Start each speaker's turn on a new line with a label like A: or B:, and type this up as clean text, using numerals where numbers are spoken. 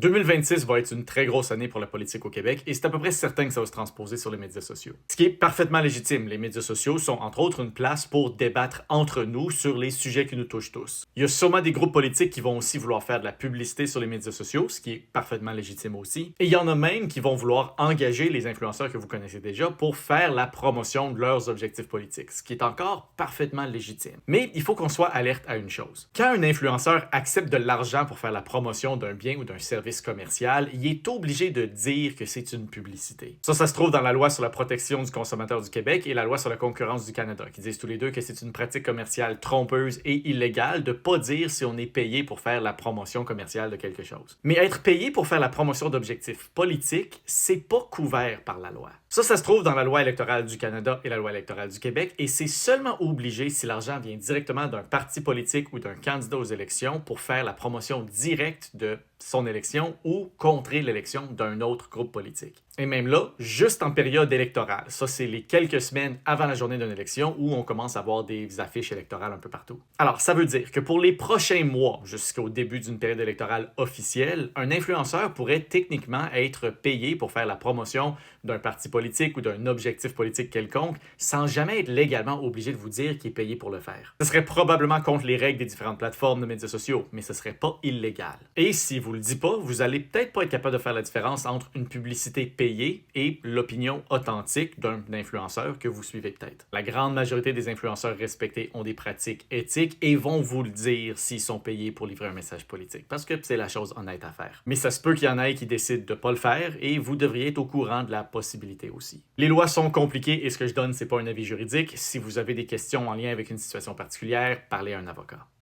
A: 2026 va être une très grosse année pour la politique au Québec et c'est à peu près certain que ça va se transposer sur les médias sociaux. Ce qui est parfaitement légitime. Les médias sociaux sont entre autres une place pour débattre entre nous sur les sujets qui nous touchent tous. Il y a sûrement des groupes politiques qui vont aussi vouloir faire de la publicité sur les médias sociaux, ce qui est parfaitement légitime aussi. Et il y en a même qui vont vouloir engager les influenceurs que vous connaissez déjà pour faire la promotion de leurs objectifs politiques, ce qui est encore parfaitement légitime. Mais il faut qu'on soit alerte à une chose. Quand un influenceur accepte de l'argent pour faire la promotion d'un bien ou d'un service commercial, il est obligé de dire que c'est une publicité. Ça se trouve dans la loi sur la protection du consommateur du Québec et la loi sur la concurrence du Canada, qui disent tous les deux que c'est une pratique commerciale trompeuse et illégale de pas dire si on est payé pour faire la promotion commerciale de quelque chose. Mais être payé pour faire la promotion d'objectifs politiques, c'est pas couvert par la loi. Ça se trouve dans la loi électorale du Canada et la loi électorale du Québec, et c'est seulement obligé si l'argent vient directement d'un parti politique ou d'un candidat aux élections pour faire la promotion directe de son élection ou contrer l'élection d'un autre groupe politique. Et même là, juste en période électorale. Ça, c'est les quelques semaines avant la journée d'une élection où on commence à voir des affiches électorales un peu partout. Alors, ça veut dire que pour les prochains mois, jusqu'au début d'une période électorale officielle, un influenceur pourrait techniquement être payé pour faire la promotion d'un parti politique ou d'un objectif politique quelconque sans jamais être légalement obligé de vous dire qu'il est payé pour le faire. Ce serait probablement contre les règles des différentes plateformes de médias sociaux, mais ce serait pas illégal. Et si vous le dites pas, vous allez peut-être pas être capable de faire la différence entre une publicité payée et l'opinion authentique d'un influenceur que vous suivez peut-être. La grande majorité des influenceurs respectés ont des pratiques éthiques et vont vous le dire s'ils sont payés pour livrer un message politique, parce que c'est la chose honnête à faire. Mais ça se peut qu'il y en ait qui décident de pas le faire et vous devriez être au courant de la possibilité aussi. Les lois sont compliquées et ce que je donne, c'est pas un avis juridique. Si vous avez des questions en lien avec une situation particulière, parlez à un avocat.